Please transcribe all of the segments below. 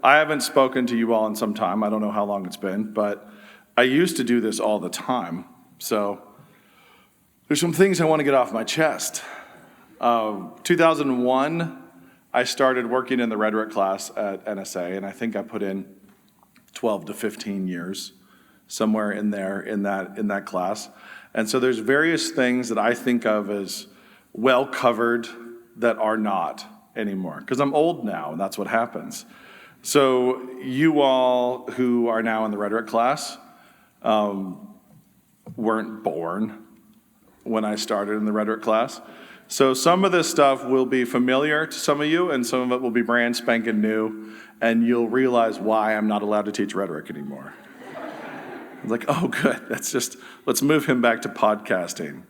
I haven't spoken to you all in some time. I don't know how long it's been, but I used to do this all the time. So there's some things I want to get off my chest. 2001, I started working in the rhetoric class at NSA, and I think I put in 12 to 15 years, somewhere in there, in that class. And so there's various things that I think of as well covered that are not anymore, because I'm old now, and that's what happens. So you all who are now in the rhetoric class weren't born when I started in the rhetoric class. So some of this stuff will be familiar to some of you, and some of it will be brand spanking new, and you'll realize why I'm not allowed to teach rhetoric anymore. I'm like, oh, good. Let's move him back to podcasting.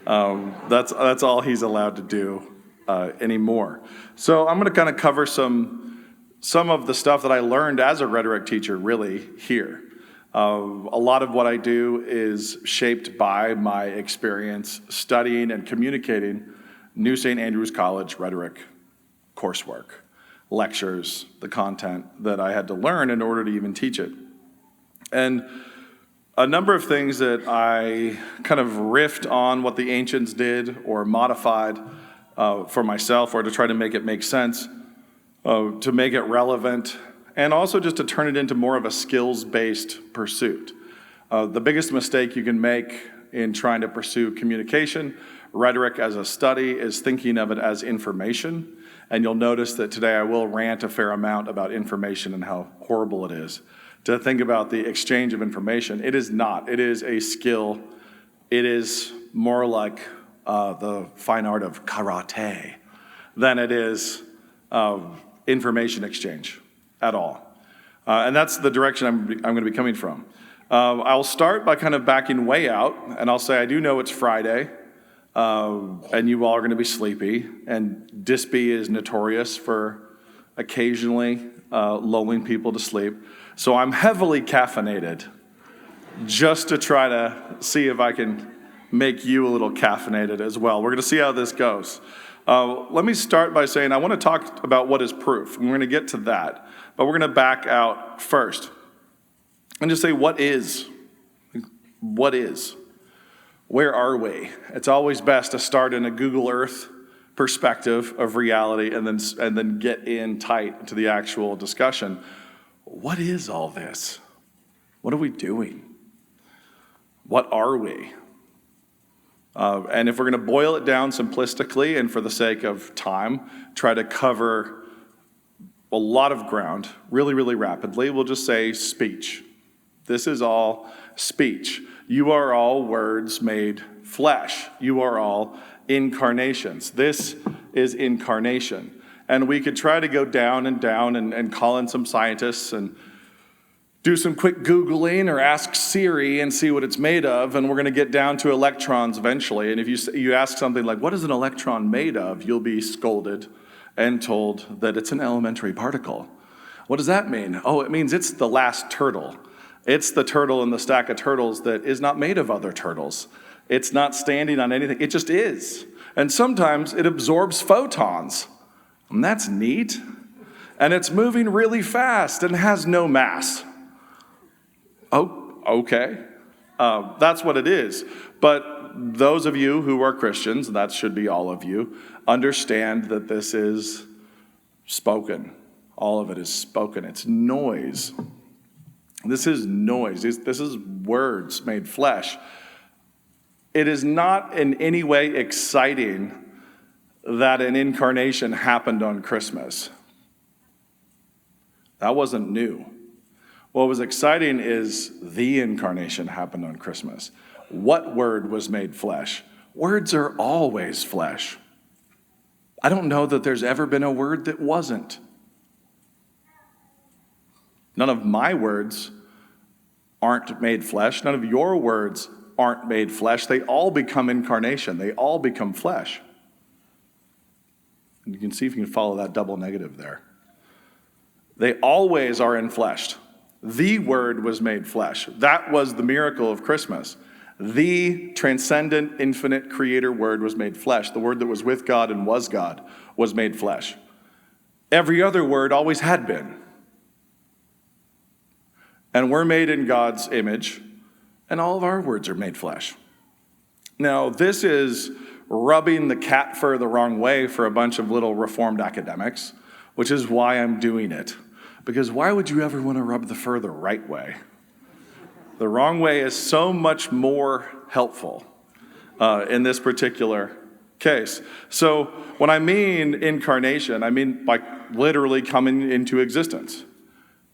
That's all he's allowed to do anymore. So I'm going to kind of cover some of the stuff that I learned as a rhetoric teacher really here. A lot of what I do is shaped by my experience studying and communicating New St. Andrews College rhetoric coursework, lectures, the content that I had to learn in order to even teach it. And a number of things that I kind of riffed on what the ancients did or modified for myself, or to try to make it make sense, to make it relevant, and also just to turn it into more of a skills-based pursuit. The biggest mistake you can make in trying to pursue communication, rhetoric as a study, is thinking of it as information. And you'll notice that today I will rant a fair amount about information and how horrible it is to think about the exchange of information. It is not. It is a skill. It is more like the fine art of karate than it is information exchange at all. And that's the direction I'm going to be coming from. I'll start by kind of backing way out, and I'll say I do know it's Friday, and you all are going to be sleepy, and Dispy is notorious for occasionally lulling people to sleep. So I'm heavily caffeinated just to try to see if I can make you a little caffeinated as well. We're going to see how this goes. Let me start by saying I want to talk about what is proof. We're going to get to that, but we're going to back out first and just say, what is? What is? Where are we? It's always best to start in a Google Earth perspective of reality and then get in tight to the actual discussion. What is all this? What are we doing? What are we? And if we're going to boil it down simplistically and for the sake of time, try to cover a lot of ground really, really rapidly, we'll just say speech. This is all speech. You are all words made flesh. You are all incarnations. This is incarnation. And we could try to go down and call in some scientists and do some quick Googling or ask Siri and see what it's made of, and we're going to get down to electrons eventually. And if you ask something like, what is an electron made of? You'll be scolded and told that it's an elementary particle. What does that mean? Oh, it means it's the last turtle. It's the turtle in the stack of turtles that is not made of other turtles. It's not standing on anything. It just is. And sometimes it absorbs photons. And that's neat. And it's moving really fast and has no mass. Oh, okay. That's what it is. But those of you who are Christians, and that should be all of you, understand that this is spoken. All of it is spoken. It's noise. This is noise. This is words made flesh. It is not in any way exciting that an incarnation happened on Christmas. That wasn't new. What was exciting is the incarnation happened on Christmas. What word was made flesh? Words are always flesh. I don't know that there's ever been a word that wasn't. None of my words aren't made flesh. None of your words aren't made flesh. They all become incarnation. They all become flesh. And you can see if you can follow that double negative there. They always are enfleshed. The Word was made flesh. That was the miracle of Christmas. The transcendent, infinite creator Word was made flesh. The Word that was with God and was God was made flesh. Every other word always had been. And we're made in God's image, and all of our words are made flesh. Now, this is rubbing the cat fur the wrong way for a bunch of little reformed academics, which is why I'm doing it. Because why would you ever want to rub the fur the right way? The wrong way is so much more helpful in this particular case. So when I mean incarnation, I mean by literally coming into existence.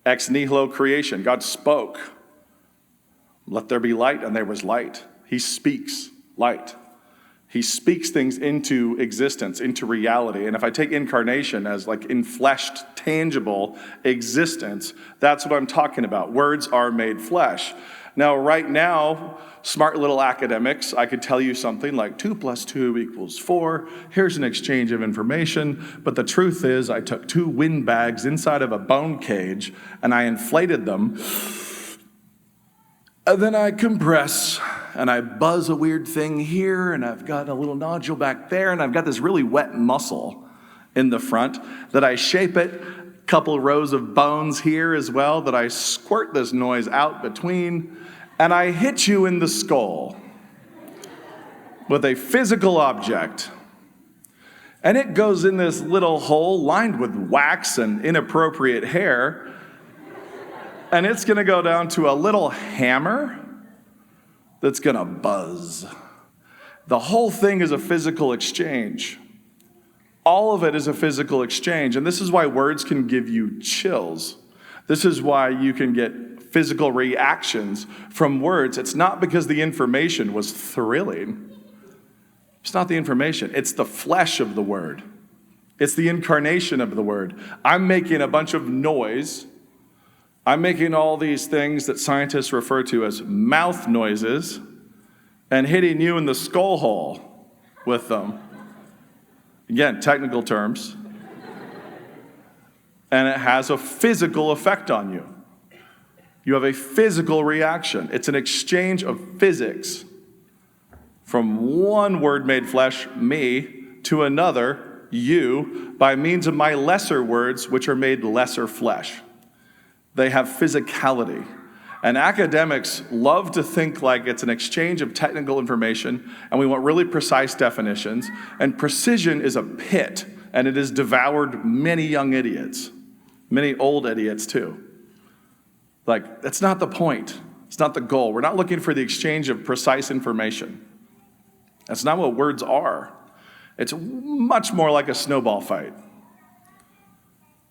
Ex nihilo creation. God spoke. Let there be light, and there was light. He speaks light. He speaks things into existence, into reality. And if I take incarnation as like infleshed, tangible existence, that's what I'm talking about. Words are made flesh. Now, right now, smart little academics, I could tell you something like 2 + 2 = 4. Here's an exchange of information. But the truth is, I took 2 windbags inside of a bone cage and I inflated them. And then I compress and I buzz a weird thing here, and I've got a little nodule back there, and I've got this really wet muscle in the front that I shape it, a couple rows of bones here as well that I squirt this noise out between, and I hit you in the skull with a physical object. And it goes in this little hole lined with wax and inappropriate hair, and it's going to go down to a little hammer that's going to buzz. The whole thing is a physical exchange. All of it is a physical exchange. And this is why words can give you chills. This is why you can get physical reactions from words. It's not because the information was thrilling. It's not the information. It's the flesh of the word. It's the incarnation of the word. I'm making a bunch of noise. I'm making all these things that scientists refer to as mouth noises and hitting you in the skull hole with them. Again, technical terms. And it has a physical effect on you. You have a physical reaction. It's an exchange of physics from one word made flesh, me, to another, you, by means of my lesser words, which are made lesser flesh. They have physicality. And academics love to think like it's an exchange of technical information, and we want really precise definitions. And precision is a pit, and it has devoured many young idiots, many old idiots too. Like, that's not the point. It's not the goal. We're not looking for the exchange of precise information. That's not what words are. It's much more like a snowball fight.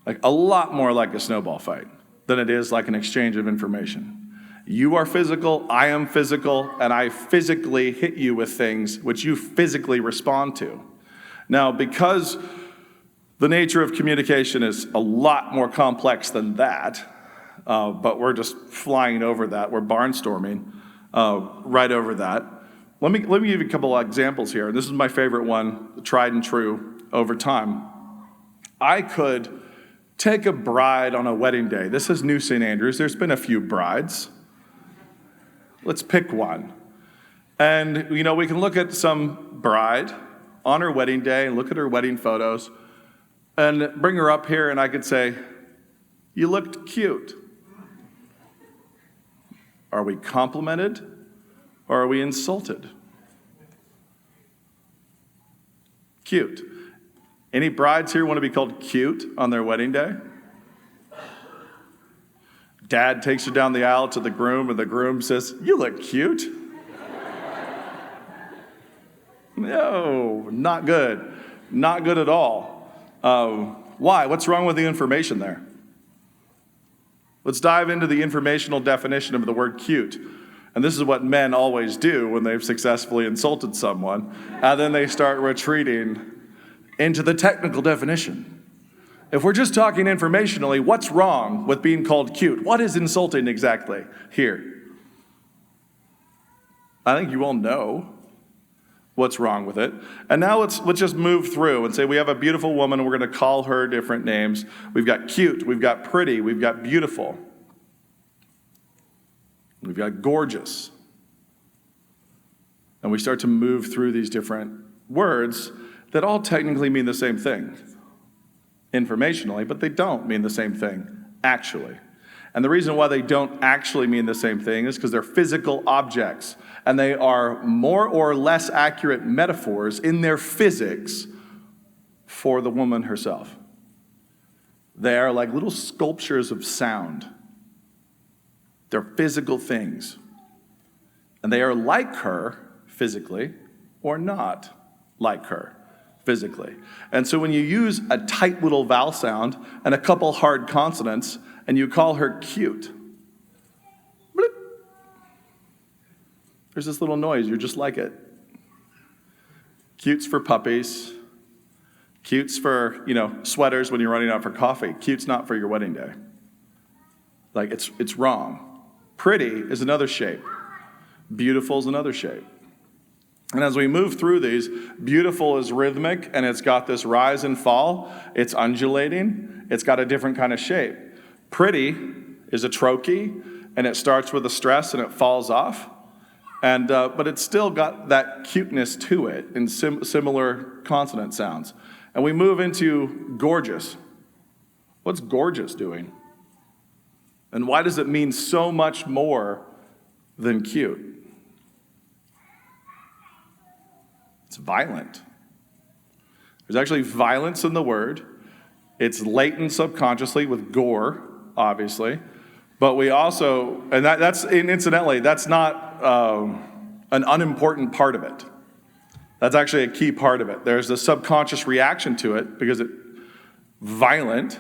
Like, a lot more like a snowball fight than it is like an exchange of information. You are physical, I am physical, and I physically hit you with things which you physically respond to. Now, because the nature of communication is a lot more complex than that, but we're just flying over that, we're barnstorming right over that. Let me give you a couple of examples here. This is my favorite one, tried and true over time. I could take a bride on a wedding day. This is New St. Andrews. There's been a few brides. Let's pick one. And, we can look at some bride on her wedding day and look at her wedding photos and bring her up here, and I could say, you looked cute. Are we complimented or are we insulted? Cute. Any brides here want to be called cute on their wedding day? Dad takes her down the aisle to the groom, and the groom says, you look cute. No, not good. Not good at all. Why? What's wrong with the information there? Let's dive into the informational definition of the word cute. And this is what men always do when they've successfully insulted someone, and then they start retreating into the technical definition. If we're just talking informationally, what's wrong with being called cute? What is insulting exactly here? I think you all know what's wrong with it. And now let's just move through and say we have a beautiful woman, and we're going to call her different names. We've got cute, we've got pretty, we've got beautiful. We've got gorgeous. And we start to move through these different words that all technically mean the same thing informationally, but they don't mean the same thing actually. And the reason why they don't actually mean the same thing is because they're physical objects, and they are more or less accurate metaphors in their physics for the woman herself. They are like little sculptures of sound. They're physical things. And they are like her physically or not like her physically. And so when you use a tight little vowel sound and a couple hard consonants and you call her cute, bloop, there's this little noise. You're just like it. Cute's for puppies. Cute's for, sweaters when you're running out for coffee. Cute's not for your wedding day. Like, it's wrong. Pretty is another shape. Beautiful is another shape. And as we move through these, beautiful is rhythmic, and it's got this rise and fall. It's undulating. It's got a different kind of shape. Pretty is a trochee, and it starts with a stress and it falls off. And but it's still got that cuteness to it in similar consonant sounds. And we move into gorgeous. What's gorgeous doing? And why does it mean so much more than cute? It's violent. There's actually violence in the word. It's latent subconsciously with gore, obviously. But we also, and incidentally, that's not an unimportant part of it. That's actually a key part of it. There's a subconscious reaction to it because it's violent.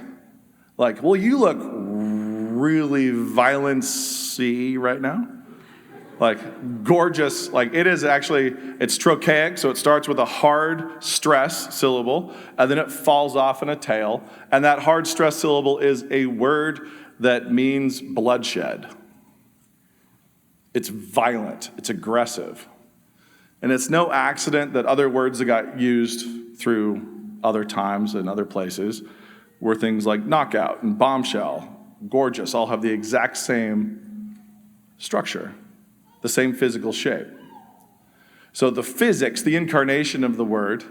Like, well, you look really violent-y right now. Like, gorgeous. Like, it is actually, it's trochaic, so it starts with a hard stress syllable, and then it falls off in a tail. And that hard stress syllable is a word that means bloodshed. It's violent. It's aggressive. And it's no accident that other words that got used through other times and other places were things like knockout and bombshell, gorgeous, all have the exact same structure, the same physical shape. So the physics, the incarnation of the word,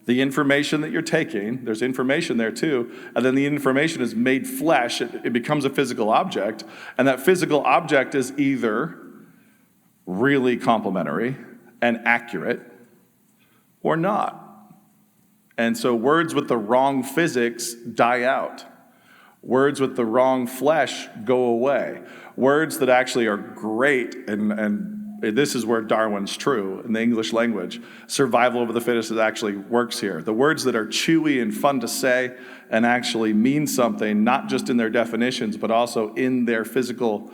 the information that you're taking, there's information there too, and then the information is made flesh, it becomes a physical object, and that physical object is either really complementary and accurate or not. And so words with the wrong physics die out. Words with the wrong flesh go away. Words that actually are great, and this is where Darwin's true in the English language. Survival of the fittest actually works here. The words that are chewy and fun to say and actually mean something, not just in their definitions, but also in their physical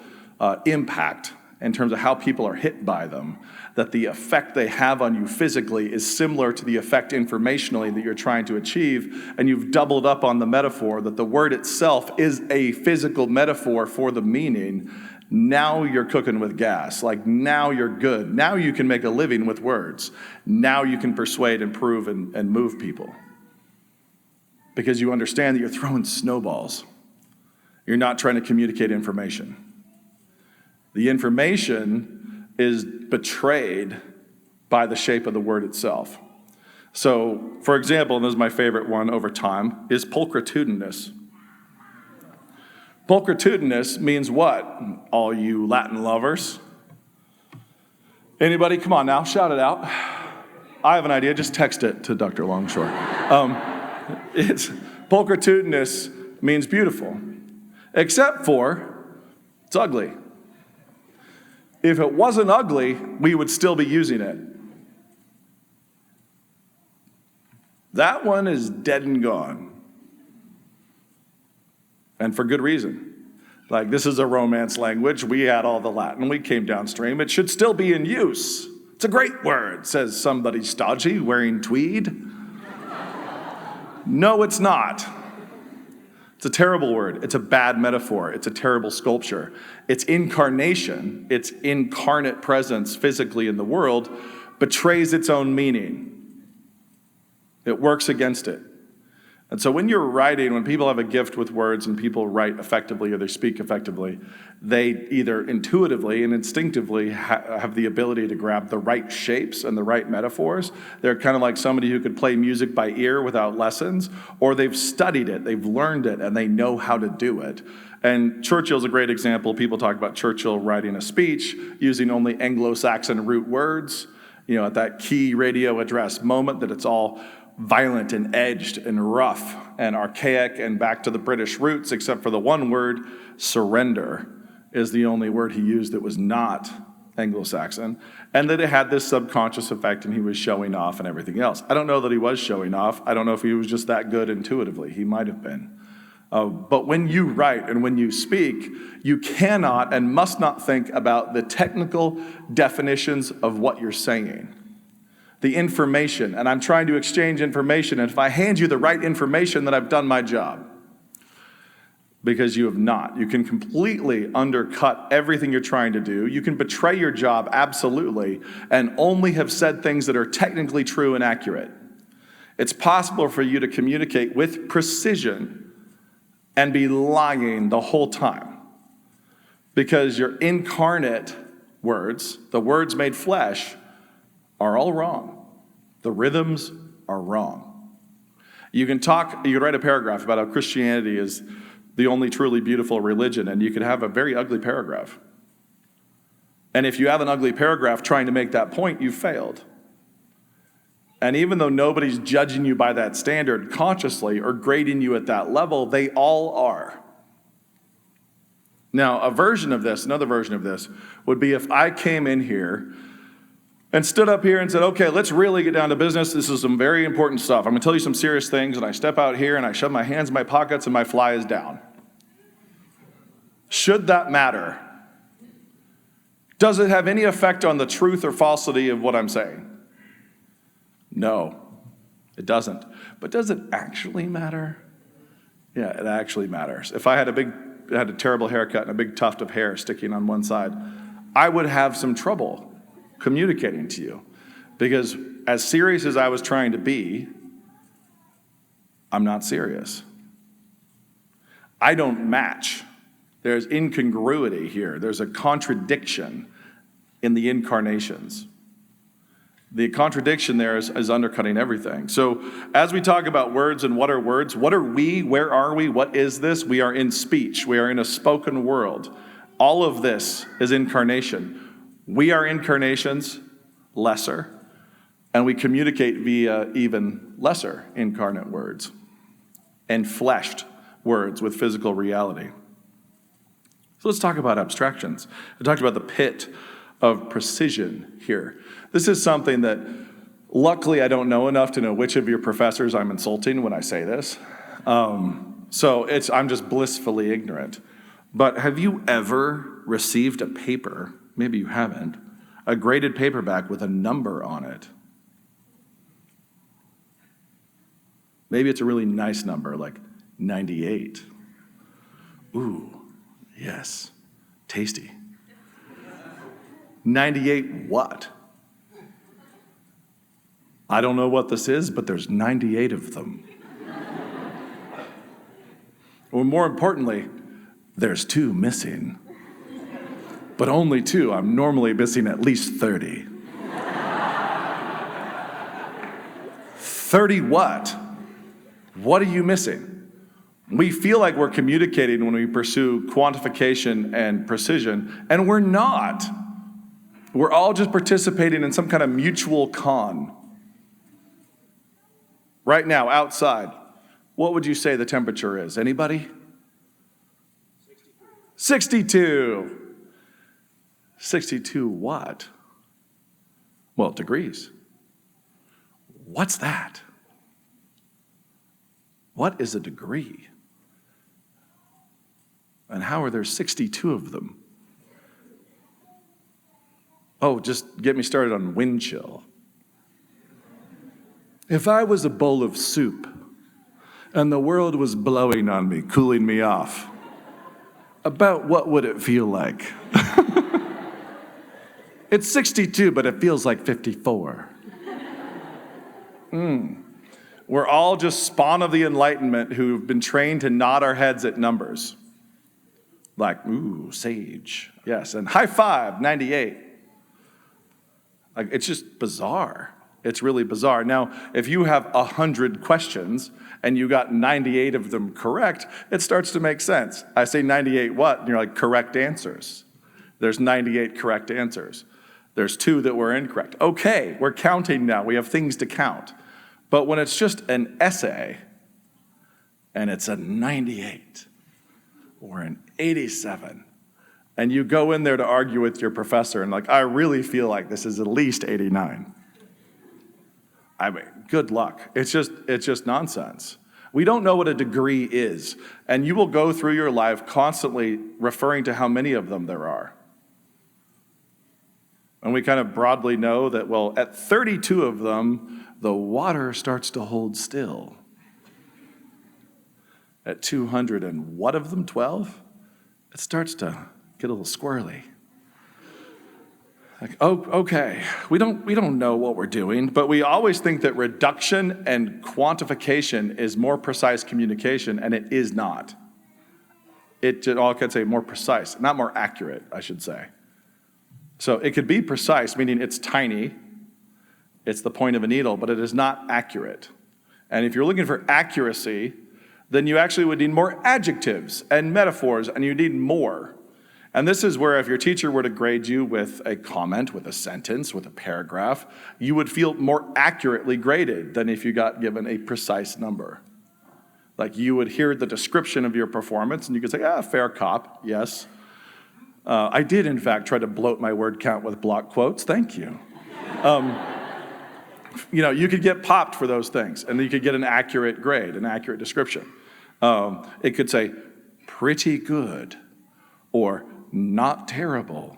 impact in terms of how people are hit by them, that the effect they have on you physically is similar to the effect informationally that you're trying to achieve, and you've doubled up on the metaphor, that the word itself is a physical metaphor for the meaning. Now you're cooking with gas. Like, now you're good. Now you can make a living with words. Now you can persuade and prove and move people. Because you understand that you're throwing snowballs. You're not trying to communicate information. The information is betrayed by the shape of the word itself. So, for example, and this is my favorite one over time, is pulchritudinous. Pulchritudinous means what, all you Latin lovers? Anybody? Come on now, shout it out. I have an idea, just text it to Dr. Longshore. Pulchritudinous means beautiful, except for it's ugly. If it wasn't ugly, we would still be using it. That one is dead and gone. And for good reason. Like, this is a Romance language. We had all the Latin. We came downstream. It should still be in use. It's a great word, says somebody stodgy wearing tweed. No, it's not. It's a terrible word. It's a bad metaphor. It's a terrible sculpture. Its incarnation, its incarnate presence physically in the world, betrays its own meaning. It works against it. And so when you're writing, when people have a gift with words and people write effectively or they speak effectively, they either intuitively and instinctively have the ability to grab the right shapes and the right metaphors. They're kind of like somebody who could play music by ear without lessons, or they've studied it, they've learned it, and they know how to do it. And Churchill's a great example. People talk about Churchill writing a speech using only Anglo-Saxon root words, at that key radio address moment that it's all violent and edged and rough and archaic and back to the British roots, except for the one word, surrender, is the only word he used that was not Anglo-Saxon, and that it had this subconscious effect and he was showing off and everything else. I don't know that he was showing off. I don't know if he was just that good intuitively. He might have been. But when you write and when you speak, you cannot and must not think about the technical definitions of what you're saying. The information, and I'm trying to exchange information, and if I hand you the right information, then I've done my job. Because you have not. You can completely undercut everything you're trying to do. You can betray your job, absolutely, and only have said things that are technically true and accurate. It's possible for you to communicate with precision and be lying the whole time. Because your incarnate words, the words made flesh, are all wrong. The rhythms are wrong. You can write a paragraph about how Christianity is the only truly beautiful religion, and you could have a very ugly paragraph. And if you have an ugly paragraph trying to make that point, you've failed. And even though nobody's judging you by that standard consciously or grading you at that level, they all are. Now, another version of this would be if I came in here and stood up here and said, okay, let's really get down to business. This is some very important stuff. I'm going to tell you some serious things. And I step out here and I shove my hands in my pockets and my fly is down. Should that matter? Does it have any effect on the truth or falsity of what I'm saying? No, it doesn't. But does it actually matter? Yeah, it actually matters. If I had a terrible haircut and a big tuft of hair sticking on one side, I would have some trouble communicating to you, because as serious as I was trying to be, I'm not serious. I don't match. There's incongruity here. There's a contradiction in the incarnations. The contradiction there is undercutting everything. So as we talk about words and what are words, what are we? Where are we? What is this? We are in speech. We are in a spoken world. All of this is incarnation. We are incarnations, lesser, and we communicate via even lesser incarnate words and fleshed words with physical reality. So let's talk about abstractions. I talked about the pit of precision here. This is something that, luckily, I don't know enough to know which of your professors I'm insulting when I say this. I'm just blissfully ignorant. But have you ever received a paper, maybe you haven't, a graded paperback with a number on it? Maybe it's a really nice number, like 98. Ooh, yes, tasty. 98 what? I don't know what this is, but there's 98 of them. Or more importantly, there's 2 missing. But only 2. I'm normally missing at least 30. 30 what? What are you missing? We feel like we're communicating when we pursue quantification and precision, and we're not. We're all just participating in some kind of mutual con. Right now, outside, what would you say the temperature is? Anybody? 62. 62 what? Well, degrees. What's that? What is a degree? And how are there 62 of them? Oh, just get me started on wind chill. If I was a bowl of soup and the world was blowing on me, cooling me off, about what would it feel like? It's 62, but it feels like 54. We're all just spawn of the Enlightenment who've been trained to nod our heads at numbers. Like, ooh, sage. Yes, and high five, 98. Like, it's just bizarre. It's really bizarre. Now, if you have 100 questions and you got 98 of them correct, it starts to make sense. I say 98 what? And you're like, correct answers. There's 98 correct answers. There's 2 that were incorrect. Okay, we're counting now. We have things to count. But when it's just an essay and it's a 98 or an 87, and you go in there to argue with your professor and like, I really feel like this is at least 89. I mean, good luck. It's just nonsense. We don't know what a degree is, and you will go through your life constantly referring to how many of them there are. And we kind of broadly know that, well, at 32 of them, the water starts to hold still. At 200 and what of them, 12? It starts to get a little squirrely. Like, oh, okay, we don't know what we're doing, but we always think that reduction and quantification is more precise communication, and it is not. All I could say more precise, not more accurate, I should say. So it could be precise, meaning it's tiny, it's the point of a needle, but it is not accurate. And if you're looking for accuracy, then you actually would need more adjectives and metaphors, and you need more. And this is where if your teacher were to grade you with a comment, with a sentence, with a paragraph, you would feel more accurately graded than if you got given a precise number. Like you would hear the description of your performance and you could say, fair cop, yes. I did, in fact, try to bloat my word count with block quotes, thank you. You could get popped for those things and you could get an accurate grade, an accurate description. It could say, pretty good, or not terrible.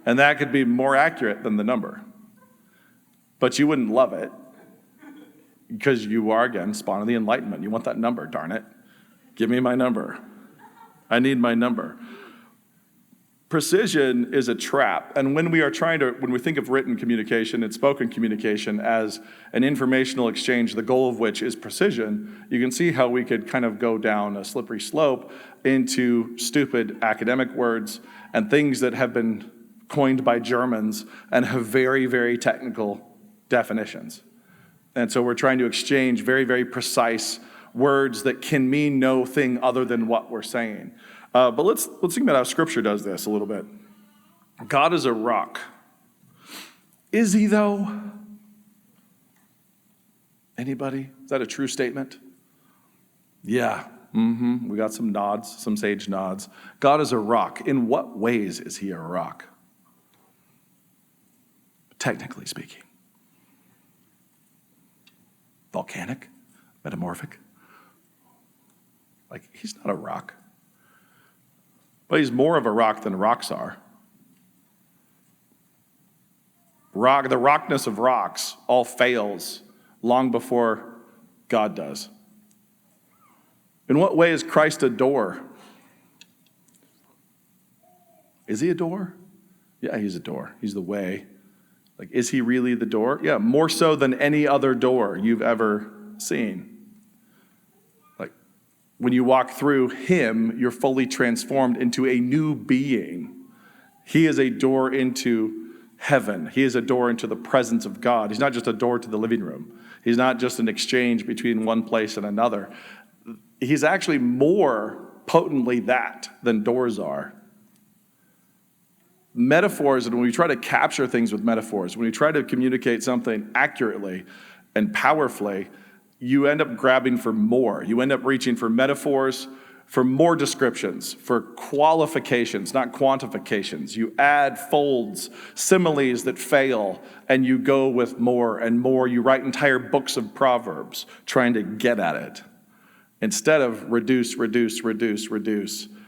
And that could be more accurate than the number. But you wouldn't love it because you are, again, spawn of the Enlightenment. You want that number, darn it. Give me my number. I need my number. Precision is a trap. And when we think of written communication and spoken communication as an informational exchange, the goal of which is precision, you can see how we could kind of go down a slippery slope into stupid academic words and things that have been coined by Germans and have very, very technical definitions. And so we're trying to exchange very, very precise words that can mean no thing other than what we're saying. But let's think about how Scripture does this a little bit. God is a rock. Is he, though? Anybody? Is that a true statement? Yeah. We got some nods, some sage nods. God is a rock. In what ways is he a rock? Technically speaking. Volcanic? Metamorphic? Like, he's not a rock. But he's more of a rock than rocks are. The rockness of rocks all fails long before God does. In what way is Christ a door? Is he a door? Yeah, he's a door. He's the way. Like, is he really the door? Yeah, more so than any other door you've ever seen. When you walk through him, you're fully transformed into a new being. He is a door into heaven. He is a door into the presence of God. He's not just a door to the living room. He's not just an exchange between one place and another. He's actually more potently that than doors are. Metaphors, and when we try to capture things with metaphors, when we try to communicate something accurately and powerfully, you end up grabbing for more. You end up reaching for metaphors, for more descriptions, for qualifications, not quantifications. You add folds, similes that fail, and you go with more and more. You write entire books of Proverbs trying to get at it. Instead of reduce,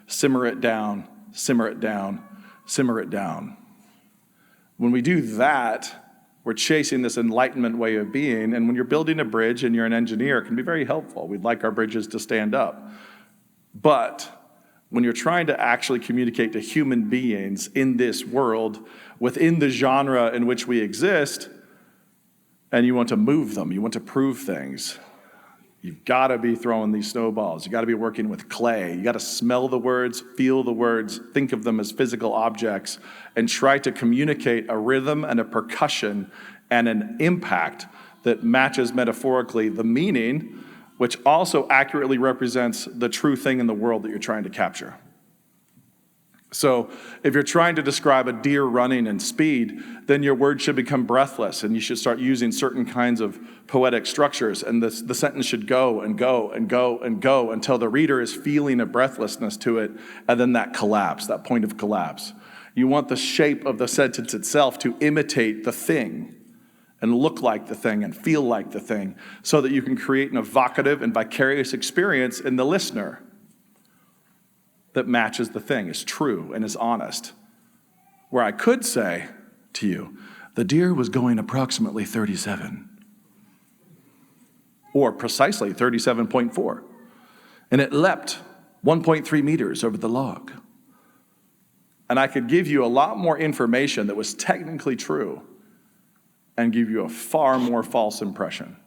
simmer it down, simmer it down, simmer it down. When we do that, we're chasing this enlightenment way of being, and when you're building a bridge and you're an engineer, it can be very helpful. We'd like our bridges to stand up. But when you're trying to actually communicate to human beings in this world, within the genre in which we exist, and you want to move them. You want to prove things. You've got to be throwing these snowballs. You've got to be working with clay. You got to smell the words, feel the words, think of them as physical objects, and try to communicate a rhythm and a percussion and an impact that matches metaphorically the meaning, which also accurately represents the true thing in the world that you're trying to capture. So if you're trying to describe a deer running in speed, then your words should become breathless, and you should start using certain kinds of poetic structures, and the sentence should go and go and go and go until the reader is feeling a breathlessness to it, and then that collapse, that point of collapse. You want the shape of the sentence itself to imitate the thing and look like the thing and feel like the thing, so that you can create an evocative and vicarious experience in the listener that matches the thing, is true and is honest. Where I could say to you, the deer was going approximately 37, or precisely 37.4, and it leapt 1.3 meters over the log. And I could give you a lot more information that was technically true and give you a far more false impression.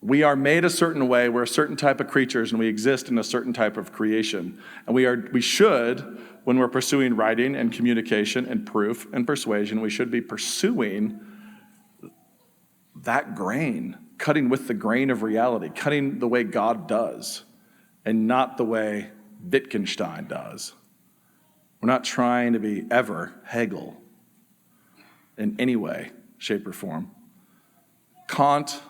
We are made a certain way, we're a certain type of creatures, and we exist in a certain type of creation. And we should, when we're pursuing writing and communication and proof and persuasion, we should be pursuing that grain, cutting with the grain of reality, cutting the way God does, and not the way Wittgenstein does. We're not trying to be ever Hegel in any way, shape, or form. Kant,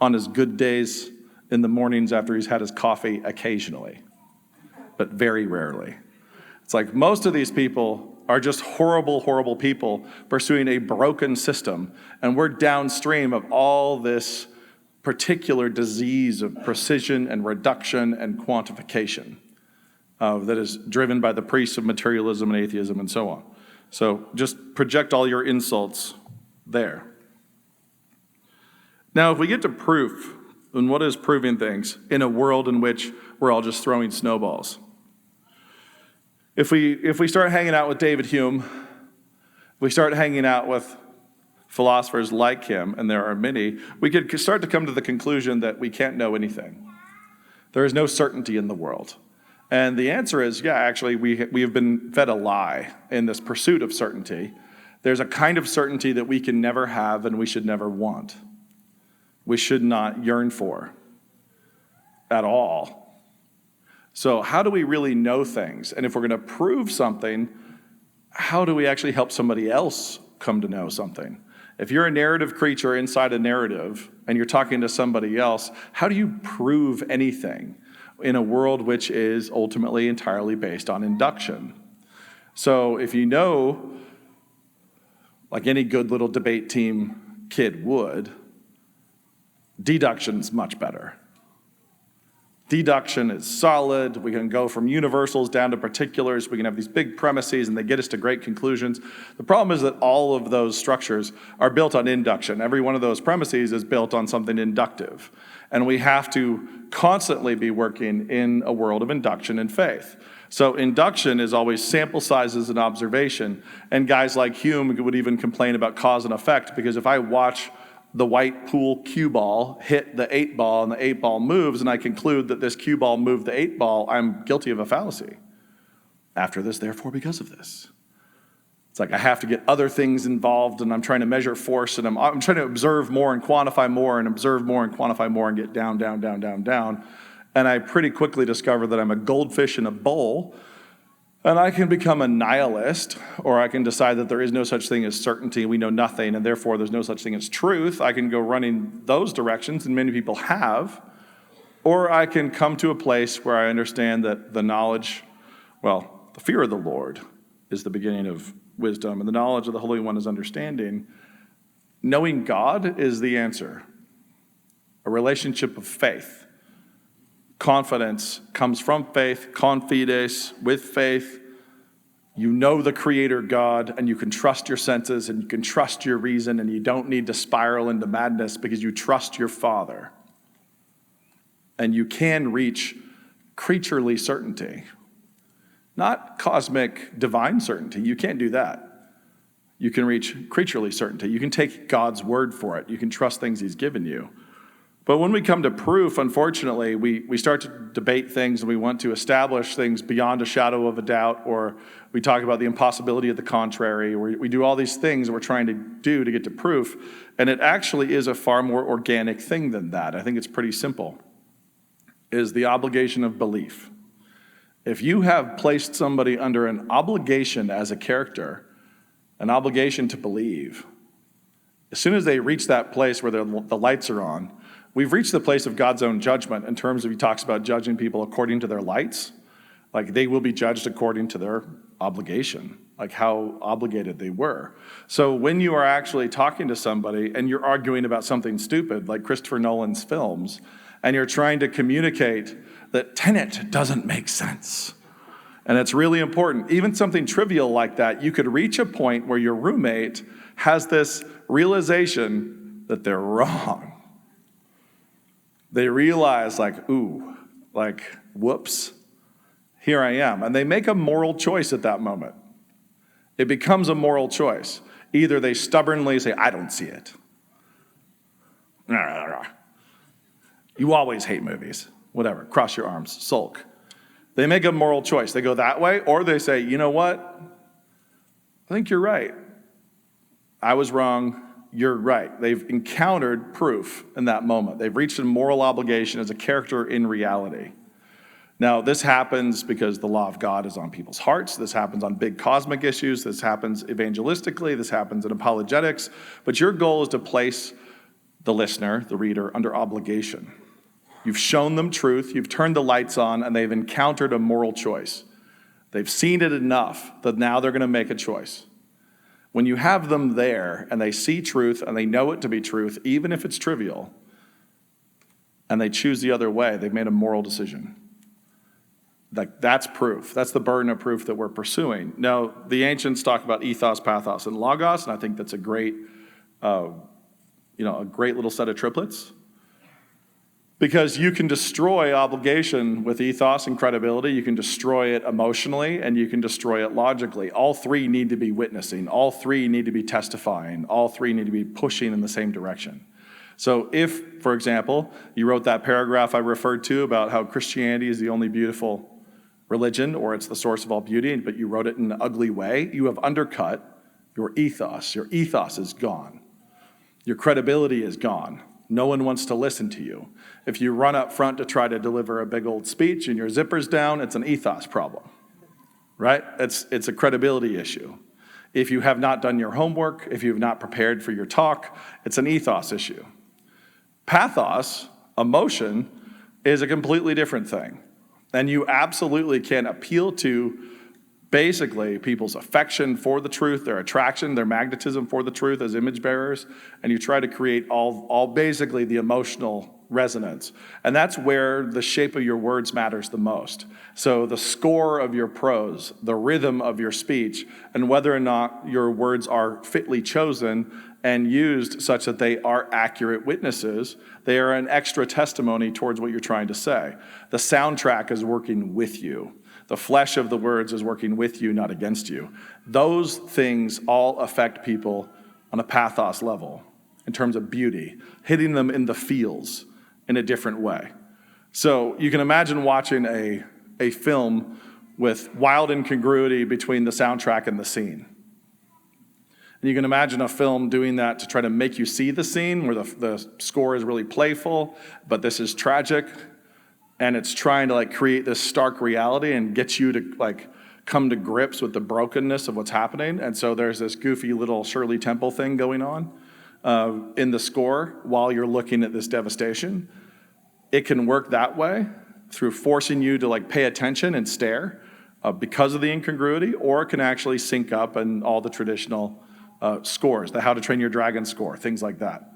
on his good days in the mornings after he's had his coffee, occasionally, but very rarely. It's like most of these people are just horrible, horrible people pursuing a broken system, and we're downstream of all this particular disease of precision and reduction and quantification that is driven by the priests of materialism and atheism and so on. So just project all your insults there. Now, if we get to proof, then what is proving things in a world in which we're all just throwing snowballs? If we start hanging out with David Hume, if we start hanging out with philosophers like him, and there are many, we could start to come to the conclusion that we can't know anything. There is no certainty in the world. And the answer is, yeah, actually, we have been fed a lie in this pursuit of certainty. There's a kind of certainty that we can never have and we should never want. We should not yearn for at all. So how do we really know things? And if we're going to prove something, how do we actually help somebody else come to know something? If you're a narrative creature inside a narrative and you're talking to somebody else, how do you prove anything in a world which is ultimately entirely based on induction? So if you know, like any good little debate team kid would, deduction's much better. Deduction is solid. We can go from universals down to particulars. We can have these big premises and they get us to great conclusions. The problem is that all of those structures are built on induction. Every one of those premises is built on something inductive. And we have to constantly be working in a world of induction and faith. So induction is always sample sizes and observation. And guys like Hume would even complain about cause and effect, because if I watch the white pool cue ball hit the 8 ball and the 8 ball moves, and I conclude that this cue ball moved the 8 ball, I'm guilty of a fallacy. After this, therefore, because of this. It's like I have to get other things involved, and I'm trying to measure force, and I'm trying to observe more and quantify more and observe more and quantify more and get down, down, down, down, down. And I pretty quickly discover that I'm a goldfish in a bowl, and I can become a nihilist, or I can decide that there is no such thing as certainty, we know nothing, and therefore there's no such thing as truth. I can go running those directions, and many people have. Or I can come to a place where I understand that the knowledge, well, the fear of the Lord is the beginning of wisdom, and the knowledge of the Holy One is understanding. Knowing God is the answer. A relationship of faith. Confidence comes from faith, confides, with faith. You know the Creator God, and you can trust your senses, and you can trust your reason, and you don't need to spiral into madness because you trust your Father. And you can reach creaturely certainty, not cosmic divine certainty. You can't do that. You can reach creaturely certainty. You can take God's word for it. You can trust things he's given you. But when we come to proof, unfortunately, we start to debate things and we want to establish things beyond a shadow of a doubt, or we talk about the impossibility of the contrary, or we do all these things we're trying to do to get to proof, and it actually is a far more organic thing than that. I think it's pretty simple. It is the obligation of belief. If you have placed somebody under an obligation as a character, an obligation to believe, as soon as they reach that place where the lights are on, we've reached the place of God's own judgment in terms of he talks about judging people according to their lights. Like they will be judged according to their obligation, like how obligated they were. So when you are actually talking to somebody and you're arguing about something stupid, like Christopher Nolan's films, and you're trying to communicate that Tenet doesn't make sense, and it's really important, even something trivial like that, you could reach a point where your roommate has this realization that they're wrong. They realize whoops, here I am. And they make a moral choice at that moment. It becomes a moral choice. Either they stubbornly say, I don't see it. You always hate movies. Whatever, cross your arms, sulk. They make a moral choice. They go that way, or they say, you know what? I think you're right. I was wrong. You're right. They've encountered proof in that moment. They've reached a moral obligation as a character in reality. Now, this happens because the law of God is on people's hearts. This happens on big cosmic issues. This happens evangelistically. This happens in apologetics. But your goal is to place the listener, the reader, under obligation. You've shown them truth. You've turned the lights on, and they've encountered a moral choice. They've seen it enough that now they're going to make a choice. When you have them there and they see truth and they know it to be truth, even if it's trivial, and they choose the other way, they've made a moral decision. That's proof. That's the burden of proof that we're pursuing. Now, the ancients talk about ethos, pathos, and logos, and I think that's a great little set of triplets. Because you can destroy obligation with ethos and credibility, you can destroy it emotionally, and you can destroy it logically. All three need to be witnessing. All three need to be testifying. All three need to be pushing in the same direction. So if, for example, you wrote that paragraph I referred to about how Christianity is the only beautiful religion, or it's the source of all beauty, but you wrote it in an ugly way, you have undercut your ethos. Your ethos is gone. Your credibility is gone. No one wants to listen to you. If you run up front to try to deliver a big old speech and your zipper's down, it's an ethos problem, right? It's a credibility issue. If you have not done your homework, if you have not prepared for your talk, it's an ethos issue. Pathos, emotion, is a completely different thing. And you absolutely can appeal to basically people's affection for the truth, their attraction, their magnetism for the truth as image bearers, and you try to create all basically the emotional resonance. And that's where the shape of your words matters the most. So the score of your prose, the rhythm of your speech, and whether or not your words are fitly chosen and used such that they are accurate witnesses, they are an extra testimony towards what you're trying to say. The soundtrack is working with you. The flesh of the words is working with you, not against you. Those things all affect people on a pathos level in terms of beauty, hitting them in the feels in a different way. So you can imagine watching a film with wild incongruity between the soundtrack and the scene. And you can imagine a film doing that to try to make you see the scene where the score is really playful, but this is tragic. And it's trying to create this stark reality and get you to come to grips with the brokenness of what's happening. And so there's this goofy little Shirley Temple thing going on in the score while you're looking at this devastation. It can work that way through forcing you to pay attention and stare because of the incongruity, or it can actually sync up in all the traditional scores, the How to Train Your Dragon score, things like that.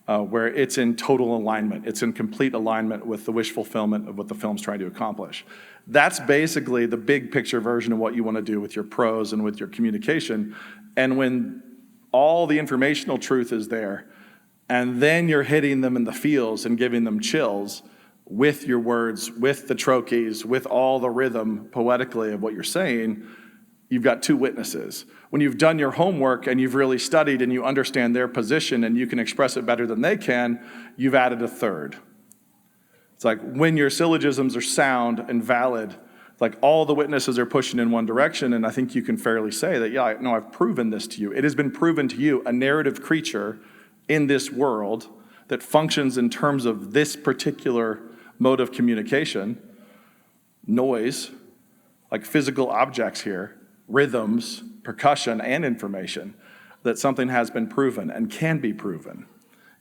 Where it's in total alignment. It's in complete alignment with the wish fulfillment of what the film's trying to accomplish. That's basically the big picture version of what you want to do with your prose and with your communication. And when all the informational truth is there, and then you're hitting them in the feels and giving them chills with your words, with the trochees, with all the rhythm poetically of what you're saying, you've got two witnesses. When you've done your homework and you've really studied and you understand their position and you can express it better than they can, you've added a third. It's like when your syllogisms are sound and valid, like all the witnesses are pushing in one direction, and I think you can fairly say that, yeah, no, I've proven this to you. It has been proven to you, a narrative creature in this world that functions in terms of this particular mode of communication, noise, like physical objects here, rhythms, percussion, and information, that something has been proven and can be proven.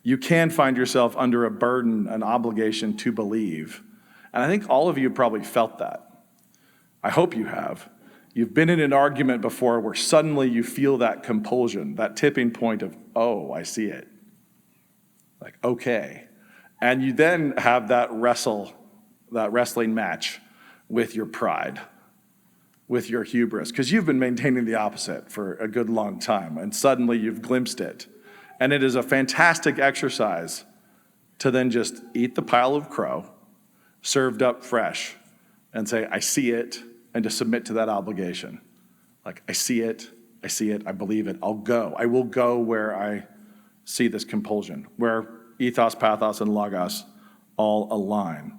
You can find yourself under a burden, an obligation to believe. And I think all of you probably felt that. I hope you have. You've been in an argument before where suddenly you feel that compulsion, that tipping point of, oh, I see it. Like, okay. And you then have that wrestling match with your pride, with your hubris, because you've been maintaining the opposite for a good long time, and suddenly you've glimpsed it. And it is a fantastic exercise to then just eat the pile of crow, served up fresh, and say, I see it, and to submit to that obligation. Like, I see it, I believe it, I'll go. I will go where I see this compulsion, where ethos, pathos, and logos all align.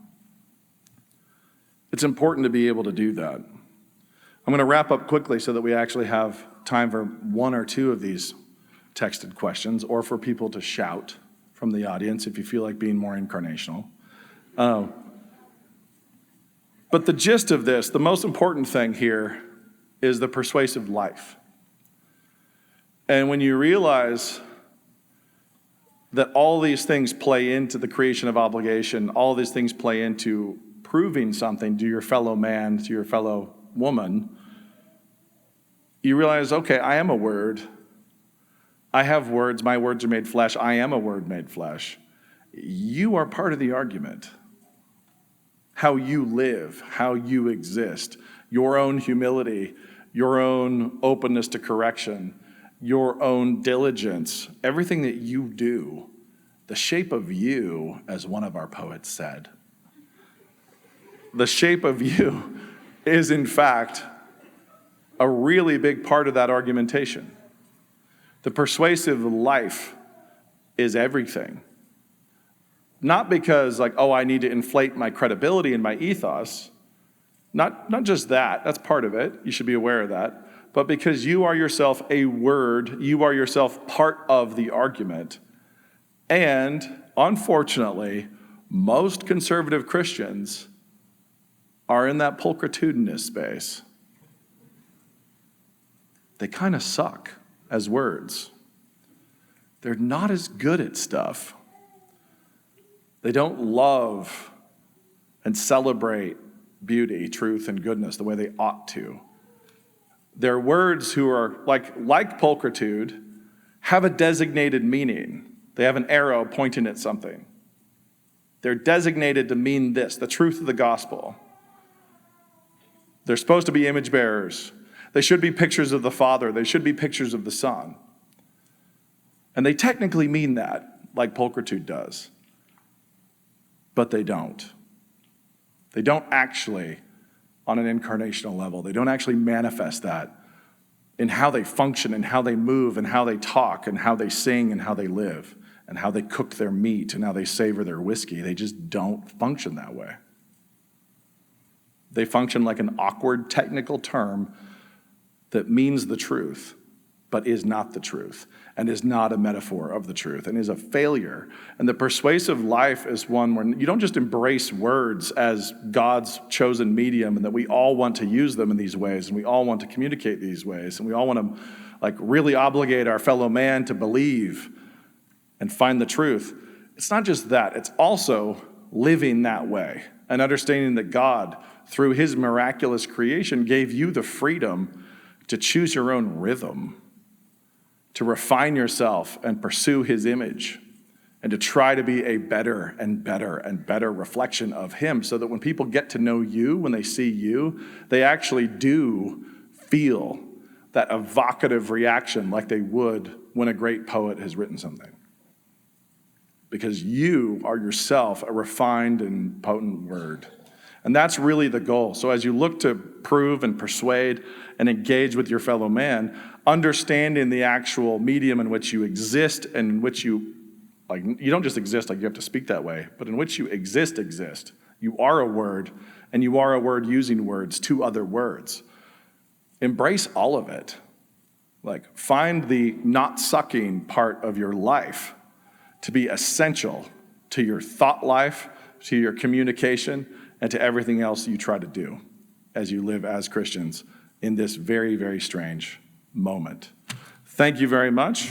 It's important to be able to do that. I'm going to wrap up quickly so that we actually have time for one or two of these texted questions, or for people to shout from the audience if you feel like being more incarnational. But the gist of this, the most important thing here, is the persuasive life. And when you realize that all these things play into the creation of obligation, all these things play into proving something to your fellow man, to your fellow woman, you realize, okay, I am a word. I have words. My words are made flesh. I am a word made flesh. You are part of the argument. How you live, how you exist, your own humility, your own openness to correction, your own diligence, everything that you do, the shape of you, as one of our poets said, the shape of you is in fact a really big part of that argumentation. The persuasive life is everything. Not because like, oh, I need to inflate my credibility and my ethos. Not just that, that's part of it. You should be aware of that. But because you are yourself a word, you are yourself part of the argument. And unfortunately, most conservative Christians are in that pulchritudinous space. They kind of suck as words. They're not as good at stuff. They don't love and celebrate beauty, truth, and goodness the way they ought to. Their words who are like pulchritude have a designated meaning. They have an arrow pointing at something. They're designated to mean this, the truth of the gospel. They're supposed to be image bearers. They should be pictures of the Father. They should be pictures of the Son. And they technically mean that, like pulchritude does. But they don't. They don't actually, on an incarnational level, they don't actually manifest that in how they function and how they move and how they talk and how they sing and how they live and how they cook their meat and how they savor their whiskey. They just don't function that way. They function like an awkward technical term that means the truth, but is not the truth, and is not a metaphor of the truth, and is a failure. And the persuasive life is one where you don't just embrace words as God's chosen medium, and that we all want to use them in these ways, and we all want to communicate these ways, and we all want to really obligate our fellow man to believe and find the truth. It's not just that, it's also living that way, and understanding that God, through his miraculous creation, gave you the freedom to choose your own rhythm, to refine yourself and pursue his image, and to try to be a better and better and better reflection of him, so that when people get to know you, when they see you, they actually do feel that evocative reaction like they would when a great poet has written something. Because you are yourself a refined and potent word. And that's really the goal. So as you look to prove and persuade and engage with your fellow man, understanding the actual medium in which you exist and in which you don't just exist like you have to speak that way, but in which you exist. You are a word, and you are a word using words to other words. Embrace all of it. Find the not sucking part of your life to be essential to your thought life, to your communication, and to everything else you try to do as you live as Christians in this very, very strange moment. Thank you very much.